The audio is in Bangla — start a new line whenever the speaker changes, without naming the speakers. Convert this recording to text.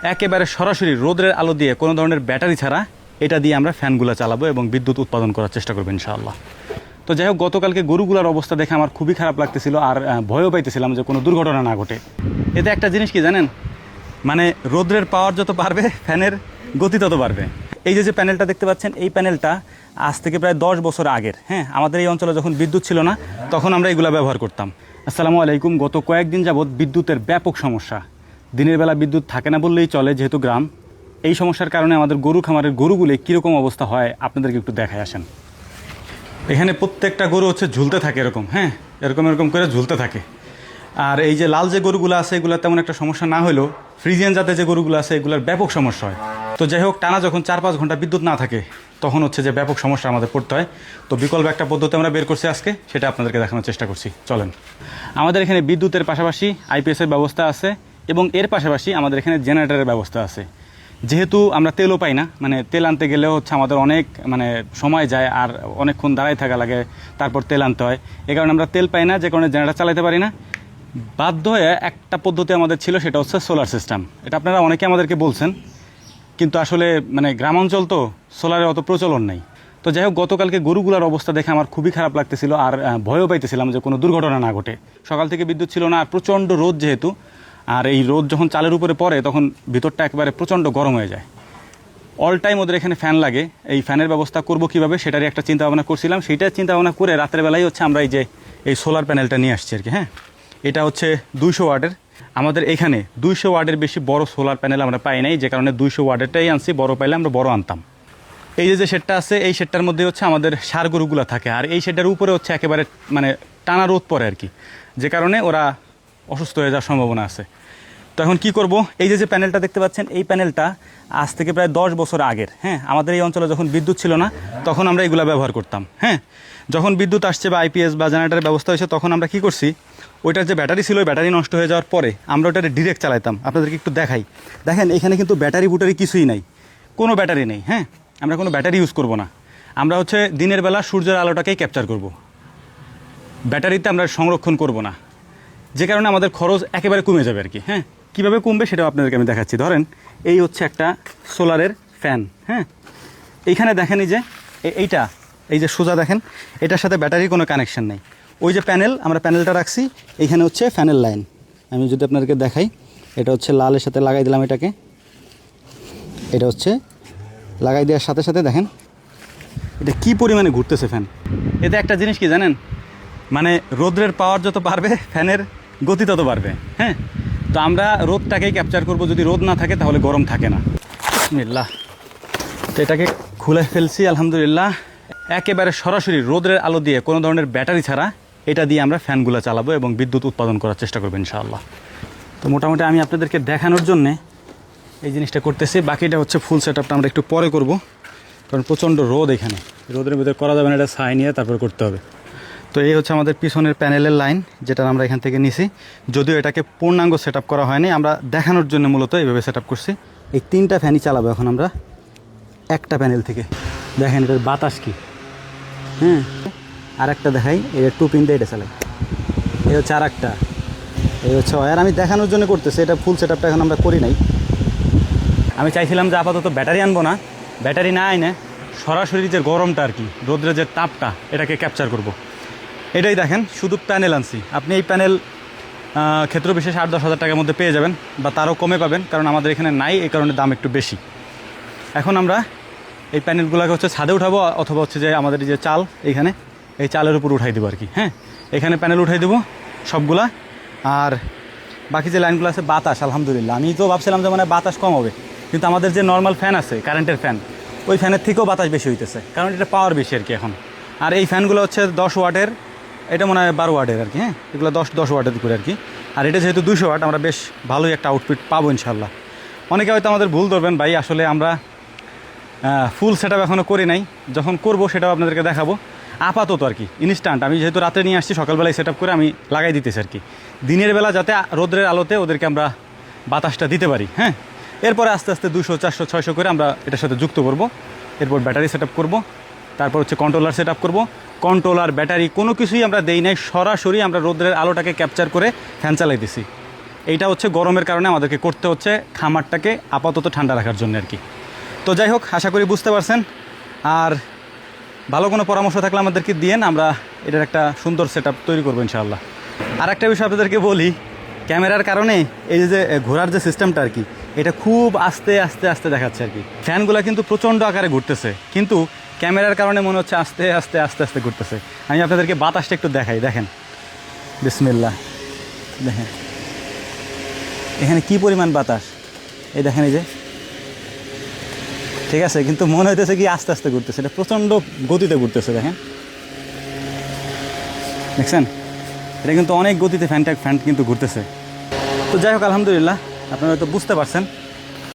একেবারে সরাসরি রোদের আলো দিয়ে কোনো ধরনের ব্যাটারি ছাড়া এটা দিয়ে আমরা ফ্যানগুলো চালাবো এবং বিদ্যুৎ উৎপাদন করার চেষ্টা করবো ইনশাআল্লাহ। তো যাই হোক, গতকালকে গরুগুলার অবস্থা দেখে আমার খুবই খারাপ লাগতেছিল আর ভয়ও পাইতেছিলাম যে কোনো দুর্ঘটনা না ঘটে। এতে একটা জিনিস কি জানেন, মানে রোদ্রের পাওয়ার যত বাড়বে ফ্যানের গতি তত বাড়বে। এই যে প্যানেলটা দেখতে পাচ্ছেন, এই প্যানেলটা আজ থেকে প্রায় 10 বছর আগের। হ্যাঁ, আমাদের এই অঞ্চলে যখন বিদ্যুৎ ছিল না তখন আমরা এগুলো ব্যবহার করতাম। আসসালামু আলাইকুম। গত কয়েকদিন যাবৎ বিদ্যুতের ব্যাপক সমস্যা। দিনের বেলা বিদ্যুৎ থাকে না বললেই চলে, যেহেতু গ্রাম। এই সমস্যার কারণে আমাদের গরু খামারের গরুগুলি কীরকম অবস্থা হয় আপনাদেরকে একটু দেখায় আসেন। এখানে প্রত্যেকটা গরু হচ্ছে ঝুলতে থাকে এরকম, হ্যাঁ, এরকম করে ঝুলতে থাকে। আর এই যে লাল যে গরুগুলো আছে এগুলো তেমন একটা সমস্যা না হলেও ফ্রিজিয়ান জাতের যে গরুগুলো আছে এগুলোর ব্যাপক সমস্যা হয়। তো যাই হোক, টানা যখন 4-5 ঘন্টা বিদ্যুৎ না থাকে তখন হচ্ছে যে ব্যাপক সমস্যা আমাদের পড়তে হয়। তো বিকল্প একটা পদ্ধতি আমরা বের করছি আজকে, সেটা আপনাদেরকে দেখানোর চেষ্টা করছি। চলেন। আমাদের এখানে বিদ্যুতের পাশাপাশি আইপিএসের ব্যবস্থা আছে এবং এর পাশাপাশি আমাদের এখানে জেনারেটরের ব্যবস্থা আছে। যেহেতু আমরা তেলও পাই না, মানে তেল আনতে গেলেও হচ্ছে আমাদের অনেক সময় যায় আর অনেকক্ষণ দাঁড়ায় থাকা লাগে, তারপর তেল আনতে হয়। এই কারণে আমরা তেল পাই না, যে কারণে জেনারেটর চালাতে পারি না। বাধ্য হয়ে একটা পদ্ধতি আমাদের ছিল, সেটা হচ্ছে সোলার সিস্টেম। এটা আপনারা অনেকে আমাদেরকে বলছেন, কিন্তু আসলে গ্রামাঞ্চল তো সোলারের অত প্রচলন নেই। তো যাই হোক, গতকালকে গরুগুলার অবস্থা দেখে আমার খুবই খারাপ লাগতেছিল আর ভয়ও পাইতেছিলাম যে কোনো দুর্ঘটনা না ঘটে। সকাল থেকে বিদ্যুৎ ছিল না আর প্রচণ্ড রোদ যেহেতু, আর এই রোদ যখন চালের উপরে পড়ে তখন ভিতরটা একবারে প্রচণ্ড গরম হয়ে যায়। অল টাইম ওদের এখানে ফ্যান লাগে। এই ফ্যানের ব্যবস্থা করব কীভাবে সেটারই একটা চিন্তা ভাবনা করছিলাম। সেইটা চিন্তা ভাবনা করে রাতের বেলায় হচ্ছে আমরা এই সোলার প্যানেলটা নিয়ে আসছি আর কি। হ্যাঁ, এটা হচ্ছে 200 ওয়াটের। আমাদের এখানে 200 ওয়াটের বেশি বড় সোলার প্যানেল আমরা পাই নাই, যে কারণে 200 ওয়াটেরটাই আনছি। বড় পাইলে আমরা বড় আনতাম। এই যে শেডটা আছে, এই শেডটার মধ্যে হচ্ছে আমাদের ষাঁড় গরুগুলো থাকে, আর এই শেডটার উপরে হচ্ছে একেবারে টানা রোদ পড়ে আর কি, যে কারণে ওরা অসুস্থ হয়ে যাওয়ার সম্ভাবনা আছে। তো এখন কী করব, এই যে প্যানেলটা দেখতে পাচ্ছেন, এই প্যানেলটা আজ থেকে প্রায় 10 বছর আগের। হ্যাঁ, আমাদের এই অঞ্চলে যখন বিদ্যুৎ ছিল না তখন আমরা এগুলো ব্যবহার করতাম। হ্যাঁ, যখন বিদ্যুৎ আসছে বা আইপিএস বা জেনারেটরের ব্যবস্থা হয়েছে তখন আমরা কী করছি, ওইটার যে ব্যাটারি ছিল ওই ব্যাটারি নষ্ট হয়ে যাওয়ার পরে আমরা ওইটাকে ডিরেক্ট চালাইতাম। আপনাদেরকে একটু দেখাই। দেখেন, এখানে কিন্তু ব্যাটারি বুটারি কিছুই নাই, কোনো ব্যাটারি নেই। হ্যাঁ, আমরা কোনো ব্যাটারি ইউজ করব না। আমরা হচ্ছে দিনের বেলা সূর্যের আলোটাকেই ক্যাপচার করব, ব্যাটারিতে আমরা সংরক্ষণ করব না, যে কারণে আমাদের খরচ একেবারে কমে যাবে আর কি। হ্যাঁ, কীভাবে কমবে সেটাও আপনাদেরকে আমি দেখাচ্ছি। ধরেন, এই হচ্ছে একটা সোলারের ফ্যান। হ্যাঁ, এইখানে দেখেন এই যে সোজা দেখেন, এটার সাথে ব্যাটারির কোনো কানেকশন নেই। ওই যে প্যানেল, আমরা প্যানেলটা রাখছি, এইখানে হচ্ছে ফ্যানের লাইন। আমি যদি আপনাদেরকে দেখাই, এটা হচ্ছে লালের সাথে লাগাই দিলাম এটাকে। এটা হচ্ছে লাগাই দেওয়ার সাথে সাথে দেখেন এটা কী পরিমাণে ঘুরতেছে ফ্যান। এতে একটা জিনিস কি জানেন, রোদ্রের পাওয়ার যত বাড়বে ফ্যানের গতি তত বাড়বে। হ্যাঁ, তো আমরা রোদটাকেই ক্যাপচার করব। যদি রোদ না থাকে তাহলে গরম থাকে না। বিসমিল্লাহ। তো এটাকে খুলে ফেলছি আলহামদুলিল্লাহ। একেবারে সরাসরি রোদের আলো দিয়ে কোনো ধরনের ব্যাটারি ছাড়া এটা দিয়ে আমরা ফ্যানগুলো চালাবো এবং বিদ্যুৎ উৎপাদন করার চেষ্টা করবো ইনশাআল্লাহ। তো মোটামুটি আমি আপনাদেরকে দেখানোর জন্যে এই জিনিসটা করতেছি। বাকিটা হচ্ছে ফুল সেট আপটা আমরা একটু পরে করব, কারণ প্রচণ্ড রোদ এখানে। রোদের ভিতরে করা যাবে না, এটা ছাই নিয়ে তারপর করতে হবে। তো এই হচ্ছে আমাদের পিছনের প্যানেলের লাইন, যেটা আমরা এখান থেকে নিছি। যদিও এটাকে পূর্ণাঙ্গ সেট আপ করা হয়নি, আমরা দেখানোর জন্য মূলত এইভাবে সেট আপ করছি। এই 3টা ফ্যানই চালাবো এখন আমরা একটা প্যানেল থেকে। দেখেন এটার বাতাস কি। হ্যাঁ, আর একটা দেখাই, এটা 2 পিন দিয়ে এটা চালাই। এই হচ্ছে আর একটা, এই হচ্ছে ওয়্যার। আমি দেখানোর জন্য করতেছি, এটা ফুল সেট আপটা এখন আমরা করি নাই। আমি চাইছিলাম যে আপাতত ব্যাটারি আনবো না, ব্যাটারি না আইনে সরাসরি যে গরমটা আর কি, রোদ্রের যে তাপটা, এটাকে ক্যাপচার করব। এটাই দেখেন, শুধু প্যানেল আনছি। আপনি এই প্যানেল ক্ষেত্র বিশেষ 8-10 হাজার টাকার মধ্যে পেয়ে যাবেন, বা তারও কমে পাবেন, কারণ আমাদের এখানে নাই, এই কারণে দাম একটু বেশি। এখন আমরা এই প্যানেলগুলোকে হচ্ছে ছাদে উঠাবো, অথবা হচ্ছে যে আমাদের যে চাল, এইখানে এই চালের উপর উঠাই দেবো আর কি। হ্যাঁ, এখানে প্যানেল উঠাই দেবো সবগুলা। আর বাকি যে লাইনগুলো আছে, বাতাস আলহামদুলিল্লাহ। আমি তো ভাবছিলাম যে বাতাস কম হবে, কিন্তু আমাদের যে নর্মাল ফ্যান আছে, কারেন্টের ফ্যান, ওই ফ্যানের থেকেও বাতাস বেশি হইতেছে, কারণ এটা পাওয়ার বেশি আর কি এখন। আর এই ফ্যানগুলো হচ্ছে 10 ওয়াটের, এটা মনে হয় 12 ওয়াটের আর কি। হ্যাঁ, এগুলো 10 ওয়াটের করে আর কি। আর এটা যেহেতু 200 ওয়াট, আমরা বেশ ভালোই একটা আউটপুট পাবো ইনশাল্লাহ। অনেকে হয়তো আমাদের ভুল ধরবেন, ভাই আসলে আমরা ফুল সেট আপ এখনও করি নাই, যখন করব সেটাও আপনাদেরকে দেখাবো। আপাতত আর কি ইনস্ট্যান্ট, আমি যেহেতু রাতে নিয়ে আসছি, সকালবেলায় সেট আপ করে আমি লাগাই দিতেছি আর কি, দিনের বেলা যাতে রোদ্রের আলোতে ওদেরকে আমরা বাতাসটা দিতে পারি। হ্যাঁ, এরপরে আস্তে আস্তে 200, 400, 600 করে আমরা এটার সাথে যুক্ত করব। এরপর ব্যাটারি সেট আপ করবো, তারপর হচ্ছে কন্ট্রোলার সেট আপ করবো। কন্ট্রোলার, ব্যাটারি কোনো কিছুই আমরা দেই নাই, সরাসরি আমরা রোদ্রের আলোটাকে ক্যাপচার করে ফ্যান চালাই দিছি। এইটা হচ্ছে গরমের কারণে আমাদেরকে করতে হচ্ছে খামারটাকে আপাতত ঠান্ডা রাখার জন্য আর কি। তো যাই হোক, আশা করি বুঝতে পারছেন। আর ভালো কোনো পরামর্শ থাকলে আমাদেরকে দিয়েন, আমরা এটার একটা সুন্দর সেট তৈরি করবো ইনশাআল্লাহ। আর একটা বিষয় আপনাদেরকে বলি, ক্যামেরার কারণে এই যে ঘোরার যে সিস্টেমটা আর কি, এটা খুব আস্তে আস্তে আস্তে দেখাচ্ছে আর কি। ফ্যানগুলো কিন্তু প্রচণ্ড আকারে ঘুরতেছে, কিন্তু ক্যামেরার কারণে মনে হচ্ছে আস্তে আস্তে আস্তে আস্তে ঘুরতেছে। আমি আপনাদেরকে বাতাসটা একটু দেখাই, দেখেন, বিসমিল্লাহ, দেখেন এখানে কি পরিমাণ বাতাস, এই দেখেন, এই যে, ঠিক আছে, কিন্তু মনে হইতেছে কি আস্তে আস্তে ঘুরতেছে, এটা প্রচণ্ড গতিতে ঘুরতেছে, দেখেন, দেখছেন, এটা কিন্তু অনেক গতিতে ফ্যান কিন্তু ঘুরতেছে। তো যাই হোক, আলহামদুলিল্লাহ, আপনারা তো বুঝতে পারছেন